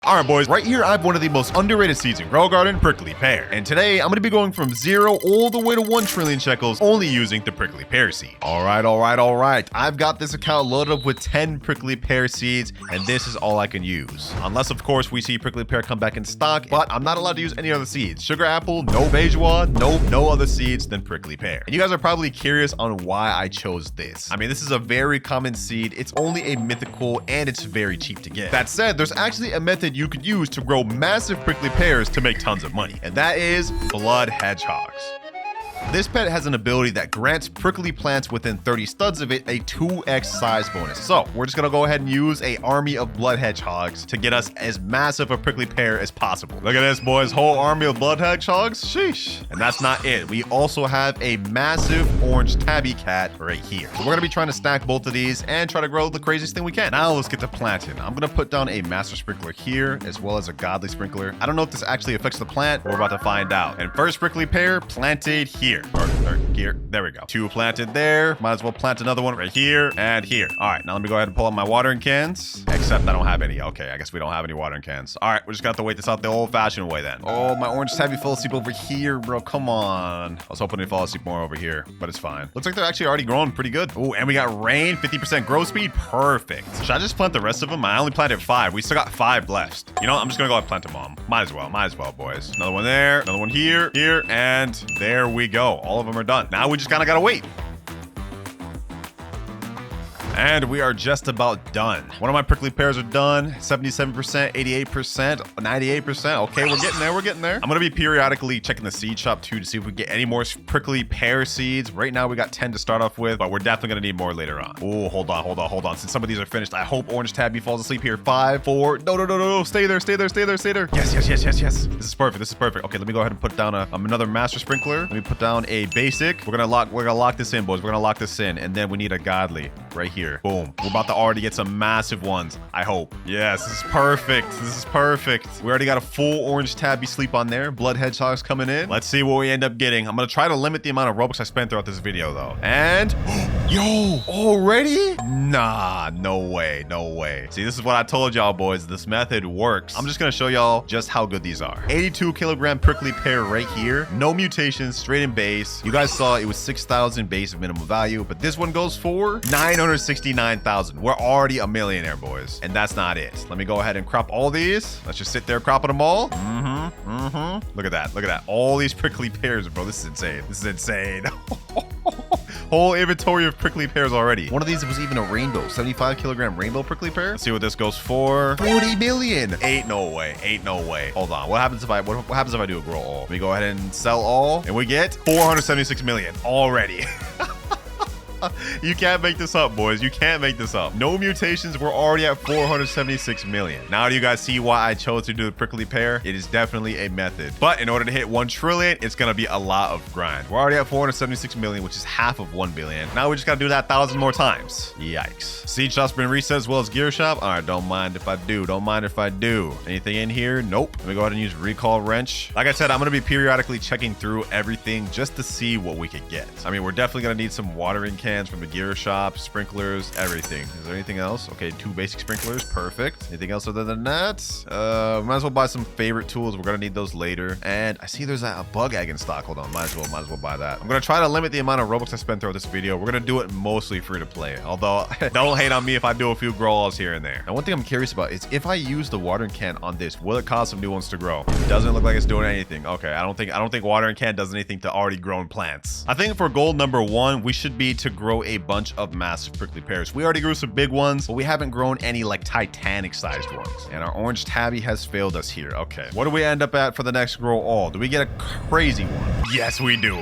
All right, boys, right here I have one of the most underrated seeds in Grow Garden, Prickly Pear. And today I'm going to be going from 0 all the way to 1 trillion shekels, only using the Prickly Pear seed. All right. I've got this account loaded up with 10 Prickly Pear seeds, and this is all I can use. Unless, of course, we see Prickly Pear come back in stock, but I'm not allowed to use any other seeds. Sugar Apple, no Bejois, no other seeds than Prickly Pear. And you guys are probably curious on why I chose this. I mean, this is a very common seed. It's only a mythical, and it's very cheap to get. That said, there's actually a method you could use to grow massive prickly pears to make tons of money, and that is blood hedgehogs. This pet has an ability that grants prickly plants within 30 studs of it a 2x size bonus. So we're just gonna go ahead and use a army of blood hedgehogs to get us as massive a prickly pear as possible. Look at this, boys, whole army of blood hedgehogs. Sheesh. And that's not it. We also have a massive orange tabby cat right here. So we're gonna be trying to stack both of these and try to grow the craziest thing we can. Now let's get to planting. I'm gonna put down a master sprinkler here as well as a godly sprinkler. I don't know if this actually affects the plant. We're about to find out. And first prickly pear planted here. Or here. There we go. 2 planted there. Might as well plant another one right here and here. All right, now let me go ahead and pull out my watering cans. Except I don't have any. Okay, I guess we don't have any watering cans. All right, we're just gonna have to wait this out the old-fashioned way then. Oh, my orange tabby fell asleep over here, bro. Come on. I was hoping to fall asleep more over here, but it's fine. Looks like they're actually already growing pretty good. Oh, and we got rain, 50% growth speed. Perfect. Should I just plant the rest of them? I only planted 5. We still got 5 left. You know what? I'm just gonna go ahead and plant them all. Might as well, boys. Another one there, another one here, and there we go. All of them are done. Now we just kind of gotta wait. And we are just about done. One of my prickly pears are done. 77%, 88%, 98%. Okay, we're getting there. I'm gonna be periodically checking the seed shop too to see if we get any more prickly pear seeds. Right now we got 10 to start off with, but we're definitely gonna need more later on. Oh, hold on. Since some of these are finished, I hope orange tabby falls asleep here. 5, 4, no. Stay there. Yes. This is perfect. Okay, let me go ahead and put down another master sprinkler. Let me put down a basic. We're gonna lock this in, boys. We're gonna lock this in, and then we need a godly right here. Boom. We're about to already get some massive ones, I hope. Yes, this is perfect. We already got a full orange tabby sleep on there. Blood hedgehogs coming in. Let's see what we end up getting. I'm gonna try to limit the amount of Robux I spend throughout this video though. And yo, already? Nah, no way. See, this is what I told y'all, boys. This method works. I'm just gonna show y'all just how good these are. 82 kilogram prickly pear right here. No mutations, straight in base. You guys saw it was 6,000 base of minimum value, but this one goes for 969,000. We're already a millionaire, boys. And that's not it. Let me go ahead and crop all these. Let's just sit there cropping them all. Look at that. All these prickly pears, bro. This is insane. Whole inventory of prickly pears already. One of these was even a rainbow, 75 kilogram rainbow prickly pear. Let's see what this goes for. 40 million. Ain't no way. Hold on. What happens if I do a grow all? We go ahead and sell all, and we get 476 million already. You can't make this up, boys. You can't make this up. No mutations. We're already at 476 million. Now do you guys see why I chose to do the prickly pear? It is definitely a method. But in order to hit 1 trillion, it's going to be a lot of grind. We're already at 476 million, which is half of 1 billion. Now we just got to do that 1,000 more times. Yikes. Seed shop's been reset as well as gear shop. All right, don't mind if I do. Anything in here? Nope. Let me go ahead and use recall wrench. Like I said, I'm going to be periodically checking through everything just to see what we could get. I mean, we're definitely going to need some watering cans from the gear shop, sprinklers, everything. Is there anything else? Okay, 2 basic sprinklers. Perfect. Anything else other than that? Might as well buy some favorite tools. We're gonna need those later. And I see there's a bug egg in stock. Hold on. Might as well buy that. I'm gonna try to limit the amount of Robux I spend throughout this video. We're gonna do it mostly free to play. Although don't hate on me if I do a few grow-alls here and there. Now, one thing I'm curious about is if I use the watering can on this, will it cause some new ones to grow? It doesn't look like it's doing anything. Okay, I don't think watering can does anything to already grown plants. I think for goal number 1, we should be to grow a bunch of massive prickly pears. We already grew some big ones, but we haven't grown any like Titanic sized ones. And our orange tabby has failed us here. Okay, what do we end up at for the next grow all? Do we get a crazy one? Yes, we do.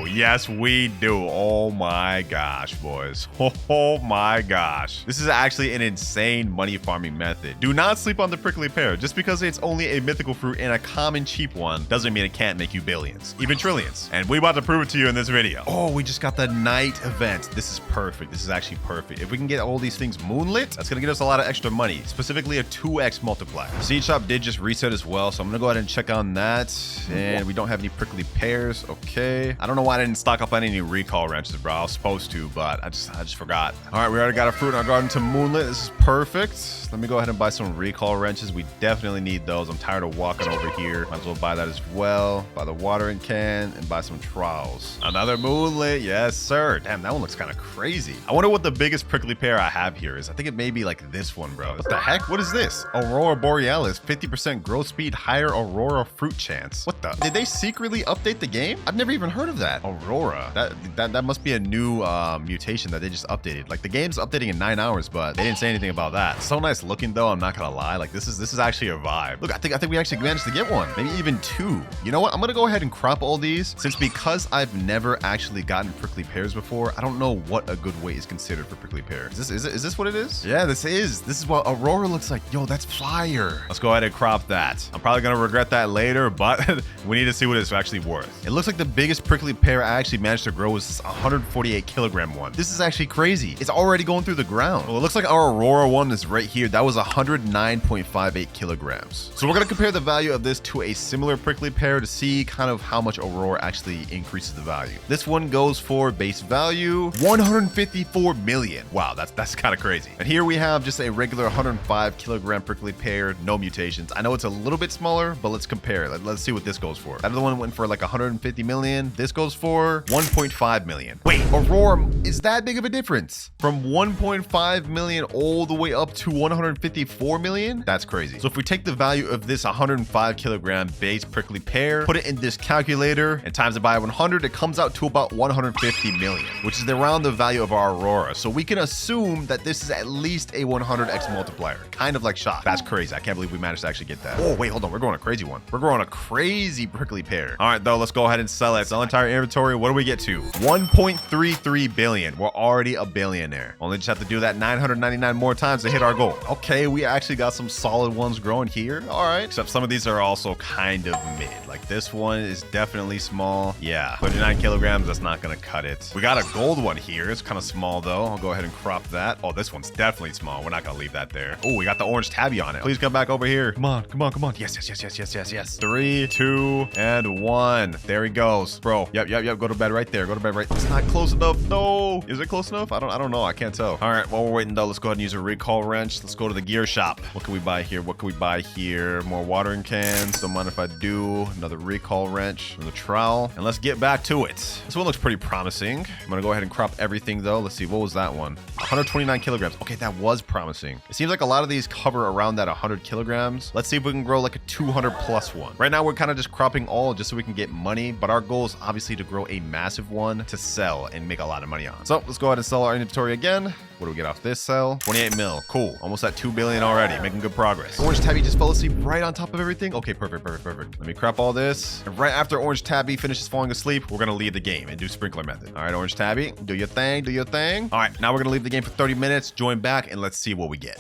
Oh my gosh, boys. Oh my gosh. This is actually an insane money farming method. Do not sleep on the prickly pear. Just because it's only a mythical fruit and a common cheap one doesn't mean it can't make you billions, even trillions. And we about to prove it to you in this video. Oh, we just got the night event. This is perfect. This is actually perfect. If we can get all these things moonlit, that's gonna get us a lot of extra money, specifically a 2x multiplier. The seed shop did just reset as well, so I'm gonna go ahead and check on that. And we don't have any prickly pears. Okay. I don't know why I didn't stock up on any recall wrenches, bro. I was supposed to, but I just forgot. All right, we already got a fruit in our garden to moonlit. This is perfect. Let me go ahead and buy some recall wrenches. We definitely need those. I'm tired of walking over here. Might as well buy that as well. Buy the watering can and buy some trowels. Another moonlit. Yes, sir. Damn, that one looks kind of crazy. I wonder what the biggest prickly pear I have here is. I think it may be like this one, bro. What the heck? What is this? Aurora borealis, 50% growth speed, higher Aurora fruit chance. What the? Did they secretly update the game? I've never even heard of that. Aurora. That must be a new mutation that they just updated. Like the game's updating in 9 hours, but they didn't say anything about that. So nice looking though. I'm not gonna lie. Like this is actually a vibe. Look, I think we actually managed to get one. Maybe even two. You know what? I'm gonna go ahead and crop all these because I've never actually gotten prickly pears before. I don't know what a good weight is considered for prickly pear. Is this what it is? Yeah, this is what Aurora looks like. Yo, that's fire. Let's go ahead and crop that. I'm probably gonna regret that later, but we need to see what it's actually worth. It looks like the biggest prickly pear I actually managed to grow was this 148 kilogram one. This is actually crazy. It's already going through the ground. Well, it looks like our Aurora one is right here. That was 109.58 kilograms. So we're gonna compare the value of this to a similar prickly pear to see kind of how much Aurora actually increases the value. This one goes for base value 154 million. Wow, that's kind of crazy. And here we have just a regular 105 kilogram prickly pear, no mutations. I know it's a little bit smaller, but let's compare. Let's see what this goes for. That other one went for like 150 million. This goes for 1.5 million. Wait, Aurora is that big of a difference? From 1.5 million all the way up to 154 million? That's crazy. So if we take the value of this 105 kilogram base prickly pear, put it in this calculator and times it by 100, it comes out to about 150 million, which is around the value of our Aurora. So we can assume that this is at least a 100x multiplier, kind of like shot. That's crazy. I can't believe we managed to actually get that. Oh, wait, hold on. We're growing a crazy one. We're growing a crazy prickly pear. All right, though, let's go ahead and sell it. Sell entire inventory. What do we get to? 1.33 billion. We're already a billionaire. Only just have to do that 999 more times to hit our goal. Okay, we actually got some solid ones growing here. All right, except some of these are also kind of mid. Like this one is definitely small. Yeah, 39 kilograms. That's not gonna cut it. We got a gold one here. It's kind of small though. I'll go ahead and crop that. Oh, this one's definitely small. We're not gonna leave that there. Oh, we got the orange tabby on it. Please come back over here. Come on, come on, come on. Yes, yes, yes, yes, yes, yes, yes. 3, 2, and 1. There he goes, bro. Yep. Go to bed right there. Go to bed right. It's not close enough. No. Is it close enough? I don't know. I can't tell. All right. While we're waiting though, let's go ahead and use a recall wrench. Let's go to the gear shop. What can we buy here? What can we buy here? More watering cans. Don't mind if I do. Another recall wrench. Another trowel. And let's get back to it. This one looks pretty promising. I'm gonna go ahead and crop everything though. Let's see. What was that one? 129 kilograms. Okay, that was promising. It seems like a lot of these cover around that 100 kilograms. Let's see if we can grow like a 200 plus one. Right now, we're kind of just cropping all just so we can get money, but our goal is obviously to grow a massive one to sell and make a lot of money on. So let's go ahead and sell our inventory again. What do we get off this sell? 28 mil. Cool. Almost at 2 billion already. Making good progress. Orange Tabby just fell asleep right on top of everything. Okay, perfect. Let me crop all this. And right after Orange Tabby finishes falling asleep, we're going to leave the game and do sprinkler method. All right, Orange Tabby, do your thing. All right, now we're going to leave the game for 30 minutes. Join back and let's see what we get.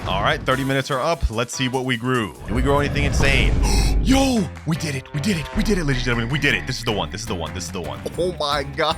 All right, 30 minutes are up. Let's see what we grew. Did we grow anything insane? Yo, we did it, ladies and gentlemen. We did it. This is the one. Oh my gosh.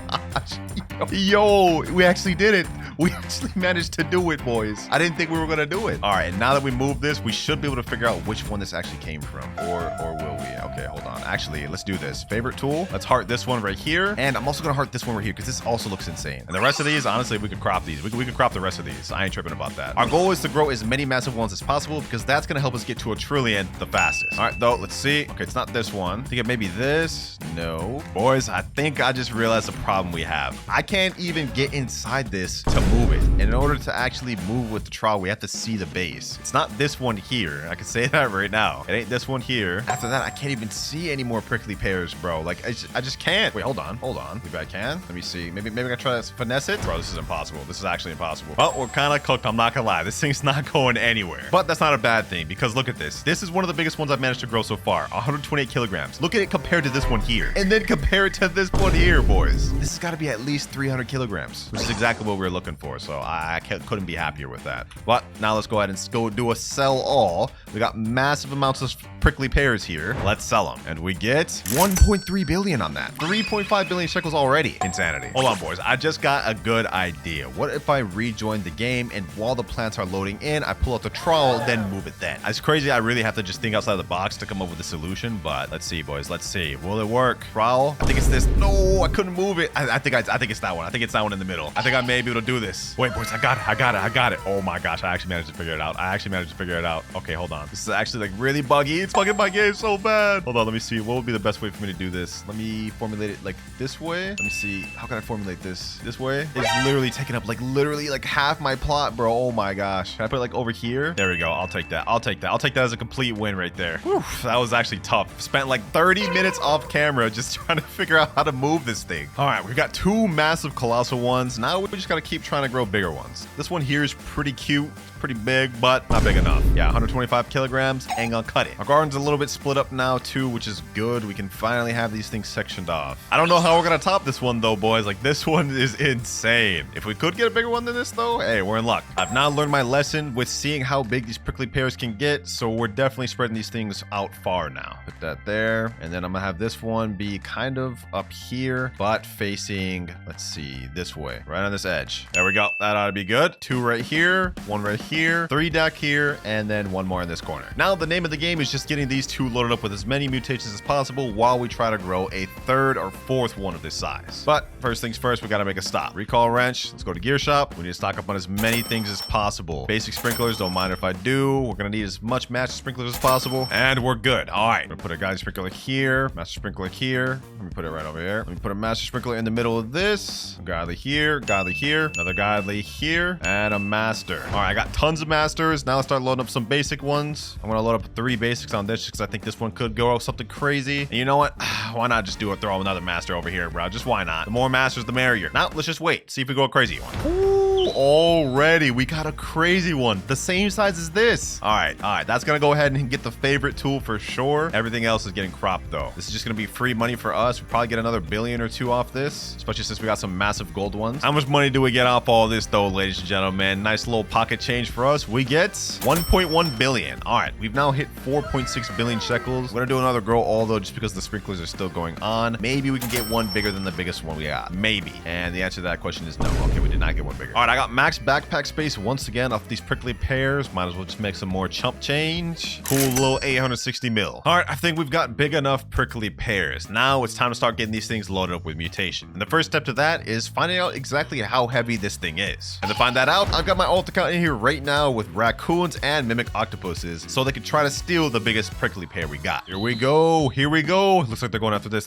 Yo, we actually did it. We actually managed to do it, boys. I didn't think we were gonna do it. All right, and now that we moved this, we should be able to figure out which one this actually came from. Or will we? Okay, hold on. Actually, let's do this. Favorite tool. Let's heart this one right here. And I'm also gonna heart this one right here because this also looks insane. And the rest of these, honestly, we could crop these. We could crop the rest of these. I ain't tripping about that. Our goal is to grow as many massive ones as possible because that's gonna help us get to a trillion the fastest. All right, though, let's see. Okay, it's not this one. I think it may be this. No. Boys, I think I just realized the problem we have. I can't even get inside this to move it. And in order to actually move with the trowel, we have to see the base. It's not this one here. I can say that right now. It ain't this one here. After that, I can't even see any more prickly pears, bro. Like, I just can't. Wait, hold on. Maybe I can. Let me see. Maybe I can try to finesse it. Bro, this is impossible. This is actually impossible. Well, we're kind of cooked. I'm not gonna lie. This thing's not going anywhere. But that's not a bad thing because look at this. This is one of the biggest ones I've managed to grow so far. 128 kilograms. Look at it compared to this one here. And then compare it to this one here, boys. This has got to be at least 300 kilograms, which is exactly what we were looking for. So I couldn't be happier with that. But now let's go ahead and go do a sell all. We got massive amounts of prickly pears here. Let's sell them. And we get 1.3 billion on that. 3.5 billion shekels already. Insanity. Hold on, boys. I just got a good idea. What if I rejoin the game and while the plants are loading in, I pull out the trowel, then move it then? It's crazy. I really have to just think outside the box to come up with a solution, but let's see, boys. Let's see. Will it work? Trowel? I think it's this. No, I couldn't move it. I think it's that one. I think it's that one in the middle. I think I may be able to do this. Wait, boys. I got it. Oh my gosh. I actually managed to figure it out. Okay, hold on. This is actually like really buggy. It's bugging my game so bad. Hold on. Let me see. What would be the best way for me to do this? Let me formulate it like this way. Let me see. How can I formulate this? This way? It's literally taking up like half my plot, bro. Oh my gosh. Can I put it like over here? There we go. I'll take that. I'll take that as a complete win right there. Whew, that was actually tough. Spent like 30 minutes off camera just trying to figure out how to move this thing. All right, we've got two massive colossal ones. Now we just got to keep trying to grow bigger ones. This one here is pretty cute. Pretty big, but not big enough. Yeah, 125 kilograms. Ain't gonna cut it. Our garden's a little bit split up now too, which is good. We can finally have these things sectioned off. I don't know how we're gonna top this one though, boys. Like this one is insane. If we could get a bigger one than this though, hey, we're in luck. I've now learned my lesson with seeing how big these prickly pears can get, so we're definitely spreading these things out far now. Put that there, and then I'm gonna have this one be kind of up here, but facing, let's see, this way, right on this edge. There we go. That ought to be good. Two right here, one right here, three back here, and then one more in this corner. Now the name of the game is just getting these two loaded up with as many mutations as possible while we try to grow a third or fourth one of this size. But first things first, we got to make a stop. Recall wrench. Let's go to gear shop. We need to stock up on as many things as possible. Basic sprinklers, don't mind if I do. We're gonna need as much master sprinklers as possible, and we're good. All right, I'm gonna put a guide sprinkler here, master sprinkler here. Let me put it right over here. Let me put a master sprinkler in the middle of this. Godly here, another godly here, and a master. All right, I got tons of masters. Now let's start loading up some basic ones. I'm gonna load up 3 basics on this because I think this one could go something crazy. And you know what? Why not just do it? Throw another master over here, bro. Just why not? The more masters, the merrier. Now let's just wait. See if we go a crazy one. Ooh, already we got a crazy one. The same size as this. All right. That's gonna go ahead and get the favorite tool for sure. Everything else is getting cropped though. This is just gonna be free money for us. We'll probably get another billion or two off this, especially since we got some massive gold ones. How much money do we get off all this though, ladies and gentlemen? Nice little pocket change for us. We get 1.1 billion. All right, we've now hit 4.6 billion shekels. We're gonna do another grow all though, just because the sprinklers are still going on. Maybe we can get one bigger than the biggest one we got. Maybe. And the answer to that question is no. Okay, we did not get one bigger. All right, I got max backpack space once again off these prickly pears. Might as well just make some more chump change. Cool little 860 mil. All right, I think we've got big enough prickly pears. Now it's time to start getting these things loaded up with mutation. And the first step to that is finding out exactly how heavy this thing is. And to find that out, I've got my alt account in here right now with raccoons and mimic octopuses, so they can try to steal the biggest prickly pear we got. Here we go. Looks like they're going after this.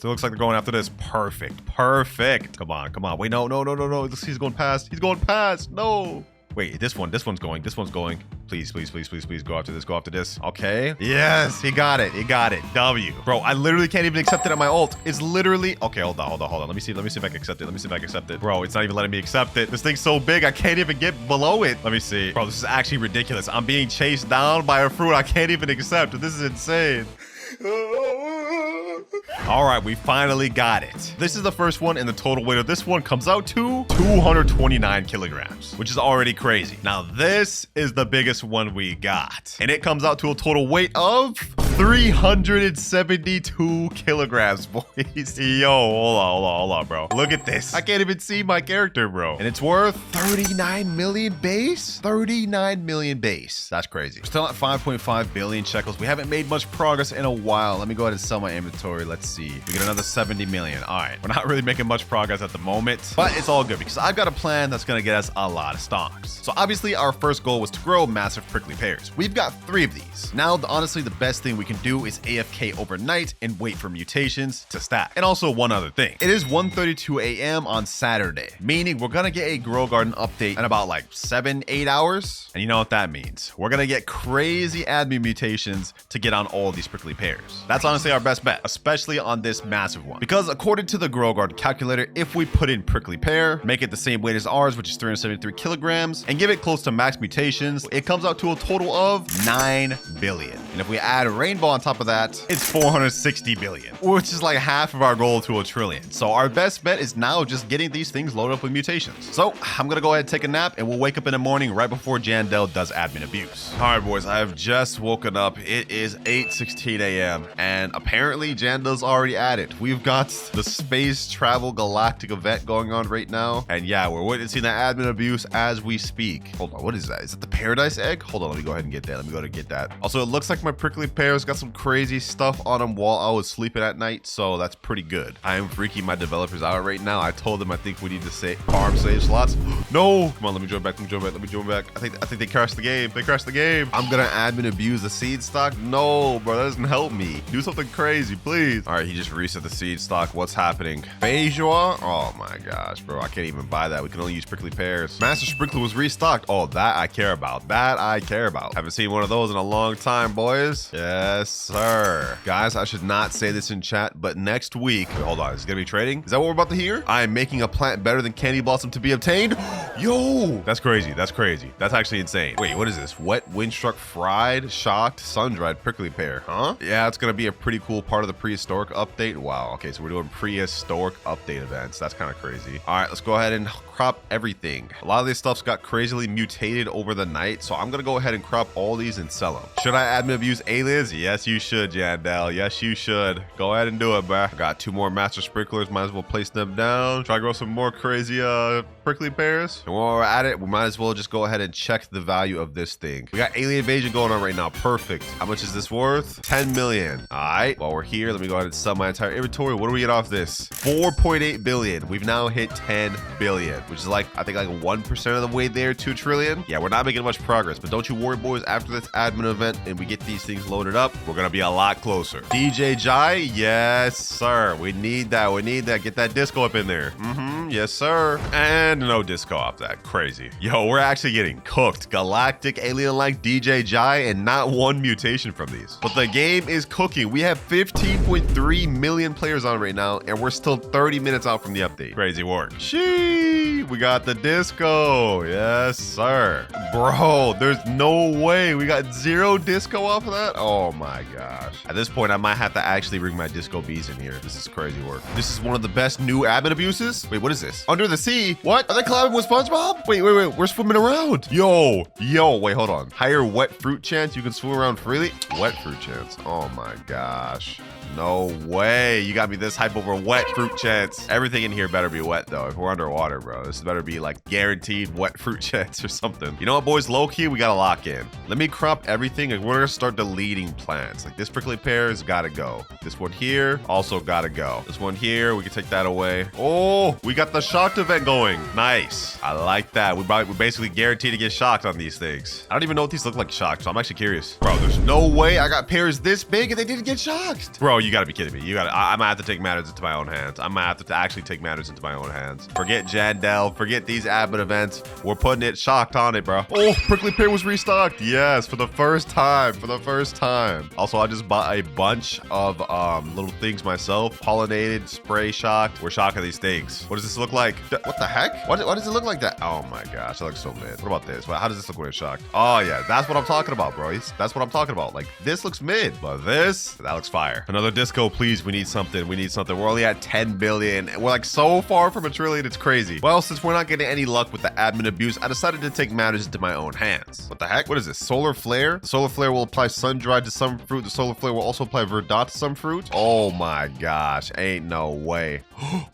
Perfect. Come on. Wait, no. He's going past. No. Wait, this one's going. Please go after this. Okay. Yes, he got it. W. Bro, I literally can't even accept it on my ult. It's literally okay. Hold on. Let me see if I can accept it. Bro, it's not even letting me accept it. This thing's so big I can't even get below it. Let me see. Bro, this is actually ridiculous. I'm being chased down by a fruit I can't even accept. This is insane. All right, we finally got it. This is the first one, and the total weight of this one comes out to 229 kilograms, which is already crazy. Now, this is the biggest one we got, and it comes out to a total weight of 372 kilograms, boys. Yo, hold on, bro. Look at this. I can't even see my character, bro. And it's worth 39 million base? 39 million base. That's crazy. We're still at 5.5 billion shekels. We haven't made much progress in a while. Let me go ahead and sell my inventory. Let's see. We get another 70 million. All right. We're not really making much progress at the moment, but it's all good because I've got a plan that's going to get us a lot of stocks. So obviously our first goal was to grow massive prickly pears. We've got 3 of these. Now, honestly, the best thing we can do is AFK overnight and wait for mutations to stack. And also one other thing. It is 1:32 a.m. on Saturday, meaning we're going to get a grow garden update in about like 7-8 hours. And you know what that means. We're going to get crazy admin mutations to get on all of these prickly pears. That's honestly our best bet, especially on this massive one. Because according to the grow garden calculator, if we put in prickly pear, make it the same weight as ours, which is 373 kilograms, and give it close to max mutations, it comes out to a total of 9 billion. And if we add rain rainbow on top of that, it's 460 billion, which is like half of our goal to a trillion. So our best bet is now just getting these things loaded up with mutations. So I'm gonna go ahead and take a nap, and we'll wake up in the morning right before Jandel does admin abuse. All right, boys, I have just woken up. It is 8:16 a.m. and apparently Jandel's already at it. We've got the space travel galactic event going on right now, and yeah, we're witnessing that admin abuse as we speak. Hold on, what is that? Is it the paradise egg? Hold on, let me go ahead and get that. Let me go to get that. Also, it looks like my prickly pears got some crazy stuff on them while I was sleeping at night, so that's pretty good. I am freaking my developers out right now. I told them I think we need to say farm save slots. No, come on, let me join back. Let me join back. I think they crashed the game. They crashed the game. I'm gonna admin abuse the seed stock. No, bro, that doesn't help me. Do something crazy, please. All right, he just reset the seed stock. What's happening? Bejour? Oh my gosh, bro, I can't even buy that. We can only use prickly pears. Master Sprinkler was restocked. Oh, that I care about. That I care about. Haven't seen one of those in a long time, boys. Yes, sir. Guys, I should not say this in chat, but next week, wait, hold on, is it gonna be trading? Is that what we're about to hear? I am making a plant better than candy blossom to be obtained. Yo, that's crazy. That's crazy. That's actually insane. Wait, what is this? Wet, windstruck, fried, shocked, sun-dried prickly pear, huh? Yeah, it's gonna be a pretty cool part of the prehistoric update. Wow, okay, so we're doing prehistoric update events. That's kind of crazy. All right, let's go ahead and crop everything. A lot of this stuff's got crazily mutated over the night, so I'm gonna go ahead and crop all these and sell them. Should I admin abuse aliens? Yes, you should, Jandel. Yes, you should. Go ahead and do it, bruh. I got 2 more master sprinklers. Might as well place them down. Try to grow some more crazy prickly pears. And while we're at it, we might as well just go ahead and check the value of this thing. We got alien invasion going on right now. Perfect. How much is this worth? 10 million. All right, while we're here, let me go ahead and sell my entire inventory. What do we get off this? 4.8 billion. We've now hit 10 billion, which is like, I think like 1% of the way there to a trillion. Yeah, we're not making much progress, but don't you worry, boys. After this admin event and we get these things loaded up, we're gonna be a lot closer. DJ Jai, yes, sir. We need that. We need that. Get that disco up in there. Yes, sir. And no disco off that. Crazy. Yo, we're actually getting cooked. Galactic alien-like DJ Jai and not one mutation from these. But the game is cooking. We have 15.3 million players on right now, and we're still 30 minutes out from the update. Crazy work. Sheesh. We got the disco. Yes, sir. Bro, there's no way. We got 0 disco off of that? Oh my gosh. At this point, I might have to actually bring my disco bees in here. This is crazy work. This is one of the best new admin abuses. Wait, what is this? Under the sea? What? Are they collabing with SpongeBob? Wait, we're swimming around. Yo, wait, hold on. Higher wet fruit chance. You can swim around freely. Wet fruit chance. Oh my gosh. No way. You got me this hype over wet fruit chance. Everything in here better be wet though. If we're underwater, bro, this better be like guaranteed wet fruit chance or something. You know what, boys? Low key, we gotta lock in. Let me crop everything and we're gonna start deleting plants. Like this prickly pear has gotta go. This one here also gotta go. This one here, we can take that away. Oh, we got the shocked event going. Nice. I like that. We're basically guaranteed to get shocked on these things. I don't even know what these look like shocked, so I'm actually curious. Bro, there's no way I got pears this big and they didn't get shocked. Bro, you gotta be kidding me. I might have to take matters into my own hands. I might have to actually take matters into my own hands. Forget Jandel. Forget these admin events. We're putting it shocked on it, bro. Oh, prickly pear was restocked. Yes, for the first time. For the first time. Also, I just bought a bunch of little things myself. Pollinated, spray shocked. We're shocking these things. What does this look like? What the heck? Why does it look like that? Oh my gosh, that looks so mid. What about this? How does this look when it's shocked? Oh yeah, that's what I'm talking about, bro. That's what I'm talking about. Like this looks mid, but that looks fire. Another disco, please. We need something. We need something. We're only at 10 billion. We're like so far from a trillion. It's crazy. Well, since we're not getting any luck with the admin abuse, I decided to take matters into my own hands. What the heck? What is this? Solar flare? The solar flare will apply sun-dried to some fruit. The solar flare will also apply verdot to some fruit. Oh my gosh. Ain't no way.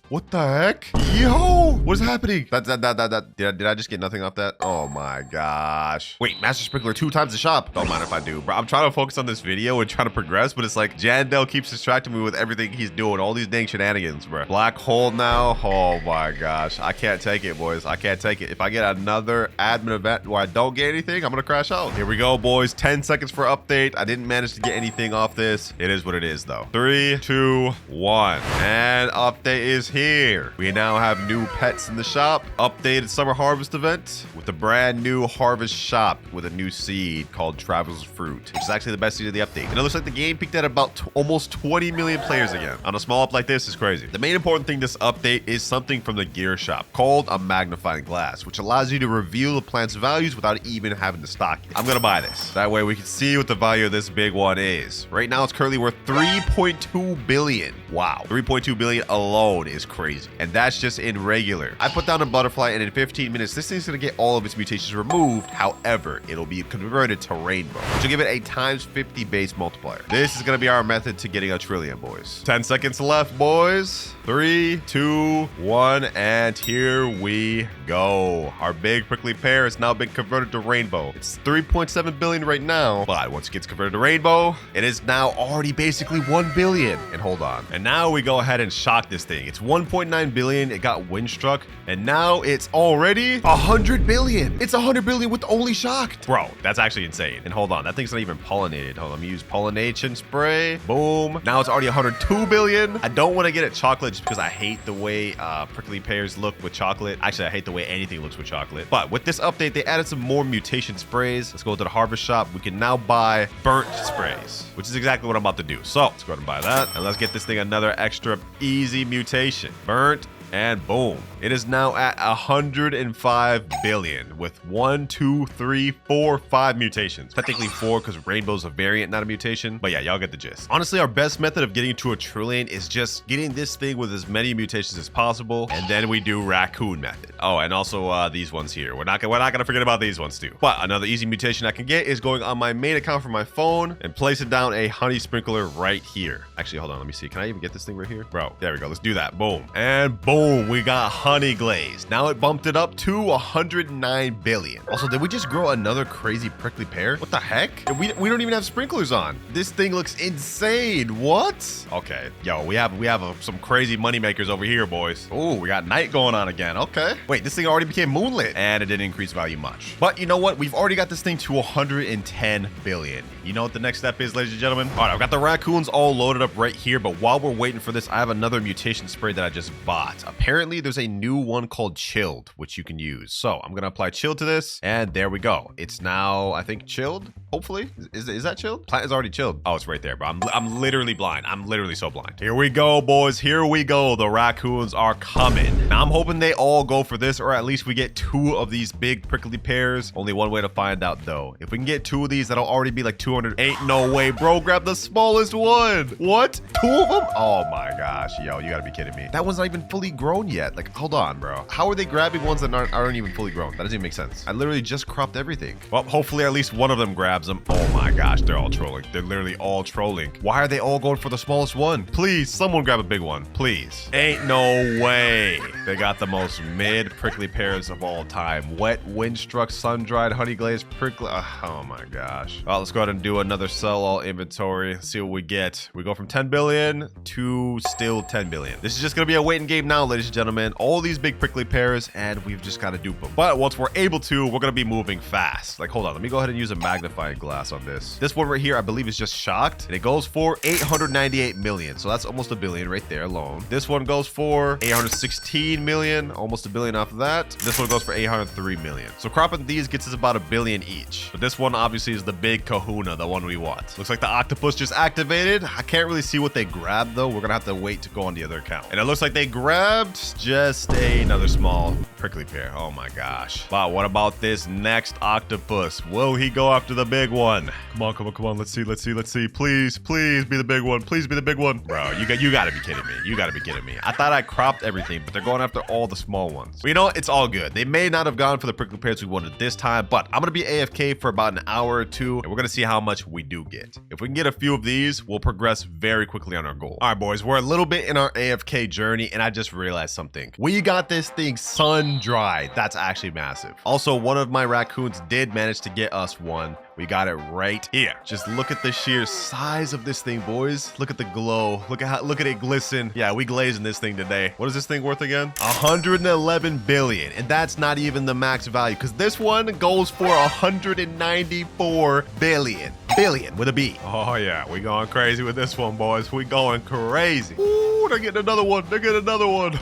What the heck? Yo, what is happening? Did I just get nothing off that? Oh my gosh. Wait, Master Sprinkler 2 times the shop. Don't mind if I do, bro. I'm trying to focus on this video and trying to progress, but it's like Jandel keeps distracting me with everything he's doing. All these dang shenanigans, bro. Black hole now. Oh my gosh. I can't take it, boys. I can't take it. If I get another admin event where I don't get anything, I'm gonna crash out. Here we go, boys. 10 seconds for update. I didn't manage to get anything off this. It is what it is, though. 3, 2, 1. And update is here. Pear. We now have new pets in the shop. Updated summer harvest event with a brand new harvest shop with a new seed called Traveler's Fruit, which is actually the best seed of the update. And it looks like the game peaked at about almost 20 million players again. On a small up like this is crazy. The main important thing this update is something from the gear shop called a magnifying glass, which allows you to reveal the plant's values without even having to stock it. I'm gonna buy this. That way we can see what the value of this big one is. Right now it's currently worth 3.2 billion. Wow. 3.2 billion alone is crazy. And that's just in regular. I put down a butterfly and in 15 minutes, this thing's gonna get all of its mutations removed. However, it'll be converted to rainbow, which will give it a times 50 base multiplier. This is gonna be our method to getting a trillion, boys. 10 seconds left, boys. 3, 2, 1, and here we go. Our big prickly pear has now been converted to rainbow. It's 3.7 billion right now, but once it gets converted to rainbow, it is now already basically 1 billion. And hold on. And now we go ahead and shock this thing. It's 1.9 billion. It got windstruck, and now it's already 100 billion. It's 100 billion with only shocked. Bro, that's actually insane. And hold on, that thing's not even pollinated. Hold on, let me use pollination spray. Boom. Now it's already 102 billion. I don't want to get it chocolate just because I hate the way prickly pears look with chocolate. Actually, I hate the way anything looks with chocolate. But with this update, they added some more mutation sprays. Let's go to the harvest shop. We can now buy burnt sprays, which is exactly what I'm about to do. So let's go ahead and buy that. And let's get this thing another extra easy mutation. Burnt. And boom, it is now at 105 billion with 1, 2, 3, 4, 5 mutations. Technically 4 because rainbow's a variant, not a mutation. But yeah, y'all get the gist. Honestly, our best method of getting to a trillion is just getting this thing with as many mutations as possible. And then we do raccoon method. Oh, and also these ones here. We're not gonna forget about these ones too. But another easy mutation I can get is going on my main account from my phone and placing down a honey sprinkler right here. Actually, hold on, let me see. Can I even get this thing right here? Bro, there we go. Let's do that. Boom. And boom. We got honey glaze. Now it bumped it up to 109 billion. Also, did we just grow another crazy prickly pear? What the heck? We don't even have sprinklers on. This thing looks insane. What? Okay, yo, we have some crazy money makers over here, boys. Oh, we got night going on again. Okay. Wait, this thing already became moonlit, and it didn't increase value much. But you know what? We've already got this thing to 110 billion. You know what the next step is, ladies and gentlemen? All right, I've got the raccoons all loaded up right here, but while we're waiting for this, I have another mutation spray that I just bought. Apparently, there's a new one called Chilled, which you can use. So I'm going to apply Chilled to this, and there we go. It's now, I think, chilled, hopefully. Is that chilled? Plant is already chilled. Oh, it's right there, bro. I'm literally blind. I'm literally so blind. Here we go, boys. Here we go. The raccoons are coming. Now, I'm hoping they all go for this, or at least we get 2 of these big prickly pears. Only one way to find out, though. If we can get 2 of these, that'll already be like 200. Ain't no way, bro. Grab the smallest one. What? 2 of them? Oh, my gosh. Yo, you got to be kidding me. That one's not even fully grown yet. Like, hold on, bro. How are they grabbing ones that aren't even fully grown? That doesn't even make sense. I literally just cropped everything. Well, hopefully at least one of them grabs them. Oh my gosh, they're all trolling. They're literally all trolling. Why are they all going for the smallest one? Please, someone grab a big one. Please. Ain't no way. They got the most mid prickly pears of all time. Wet, windstruck, sun-dried, honey glazed, prickly. Oh my gosh. Well, let's go ahead and do another sell all inventory. See what we get. We go from 10 billion to still 10 billion. This is just going to be a waiting game now, ladies and gentlemen. All these big prickly pears, and we've just got to dupe them. But once we're able to, we're going to be moving fast. Like, hold on. Let me go ahead and use a magnifying glass on this. This one right here, I believe, is just shocked. And it goes for 898 million. So that's almost a billion right there alone. This one goes for 816 million. Almost a billion off of that. This one goes for 803 million. So cropping these gets us about a billion each. But this one obviously is the big kahuna, the one we want. Looks like the octopus just activated. I can't really see what they grabbed, though. We're going to have to wait to go on the other account. And it looks like they grabbed just another small prickly pear. Oh my gosh. Wow, what about this next octopus? Will he go after the big one? Come on, come on, come on. Let's see, let's see, let's see. Please, please be the big one. Please be the big one. Bro, you got to be kidding me. You got to be kidding me. I thought I cropped everything, but they're going after all the small ones. Well, you know what? It's all good. They may not have gone for the prickly pears we wanted this time, but I'm going to be AFK for about an hour or two, and we're going to see how much we do get. If we can get a few of these, we'll progress very quickly on our goal. All right, boys, we're a little bit in our AFK journey, and I just realized something. We got this thing sun-dried. That's actually massive. Also, one of my raccoons did manage to get us one We got it right here. Just look at the sheer size of this thing, boys. Look at the glow. Look at it glisten. Yeah, we glazing this thing today. What is this thing worth again? 111 billion. And that's not even the max value, because this one goes for 194 billion. Billion with a B. Oh yeah, we going crazy with this one, boys. We going crazy. Ooh, they're getting another one. They're getting another one.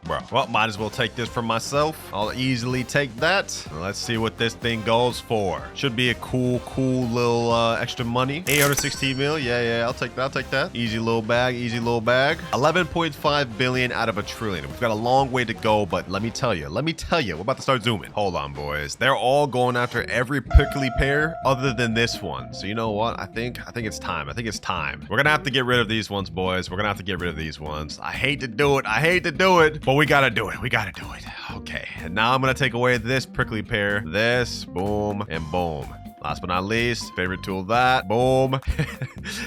Bro, well, might as well take this for myself. I'll easily take that. Let's see what this thing goes for. Should be a cool little extra money. 816 mil. Yeah, I'll take that. I'll take that. Easy little bag. Easy little bag. 11.5 billion out of a trillion. We've got a long way to go, but let me tell you, we're about to start zooming. Hold on, boys. They're all going after every prickly pear other than this one. So you know what? I think it's time. I think it's time. We're gonna have to get rid of these ones, boys. We're gonna have to get rid of these ones. I hate to do it, but we gotta do it. We gotta do it. Okay, and now I'm gonna take away this prickly pear. This, boom, and boom. Last but not least, favorite tool, that, boom.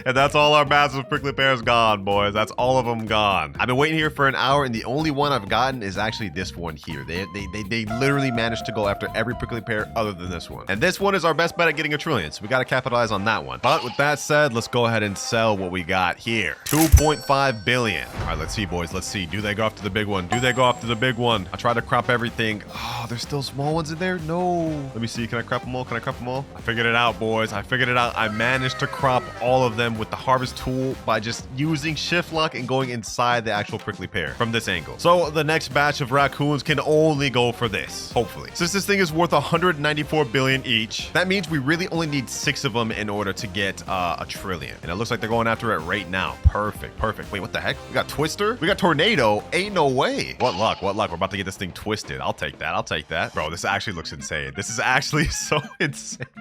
And that's all our massive prickly pears gone, boys. That's all of them gone. I've been waiting here for an hour, and the only one I've gotten is actually this one here. They literally managed to go after every prickly pear other than this one. And this one is our best bet at getting a trillion, so we got to capitalize on that one. But with that said, let's go ahead and sell what we got here. 2.5 billion. All right, let's see, boys. Let's see. Do they go after the big one? Do they go after the big one? I tried to crop everything. Oh, there's still small ones in there? No. Let me see. Can I crop them all? Can I crop them all? I figured it out, boys. I figured it out. I managed to crop all of them with the harvest tool by just using shift lock and going inside the actual prickly pear from this angle. So the next batch of raccoons can only go for this, hopefully. Since this thing is worth 194 billion each, that means we really only need 6 of them in order to get a trillion. And it looks like they're going after it right now. Perfect. Wait, what the heck? We got Twister? We got Tornado? Ain't no way. What luck. We're about to get this thing twisted. I'll take that. Bro, this actually looks insane. This is actually so insane.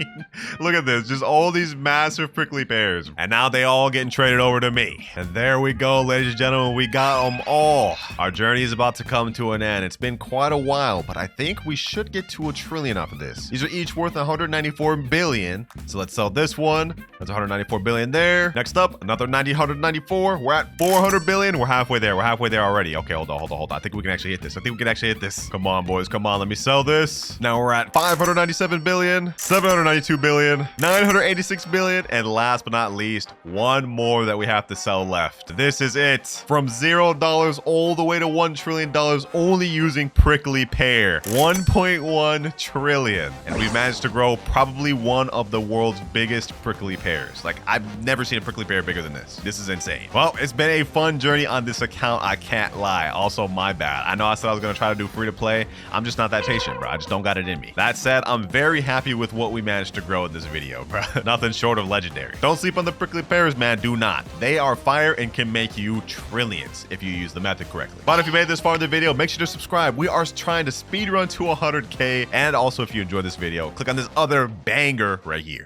Look at this, just all these massive prickly pears. And now they all getting traded over to me. And there we go, ladies and gentlemen, we got them all. Our journey is about to come to an end. It's been quite a while, but I think we should get to a trillion off of this. These are each worth 194 billion. So let's sell this one. That's 194 billion there. Next up, another 194. We're at 400 billion. We're halfway there. We're halfway there already. Okay, hold on. I think we can actually hit this. Come on, boys. Come on, let me sell this. Now we're at 597 billion, 792 billion. 986 billion, and last but not least, one more that we have to sell left. This is it. From $0 all the way to $1 trillion only using prickly pear. 1.1 trillion. And we've managed to grow probably one of the world's biggest prickly pears. Like, I've never seen a prickly pear bigger than this. This is insane. Well, it's been a fun journey on this account, I can't lie. Also, my bad. I know I said I was gonna try to do free to play. I'm just not that patient, bro. I just don't got it in me. That said, I'm very happy with what we managed to grow in this video, bro. Nothing short of legendary. Don't sleep on the prickly pears, man. Do not. They are fire and can make you trillions if you use the method correctly. But if you made it this far in the video, make sure to subscribe. We are trying to speedrun to 100K. And also, if you enjoyed this video, click on this other banger right here.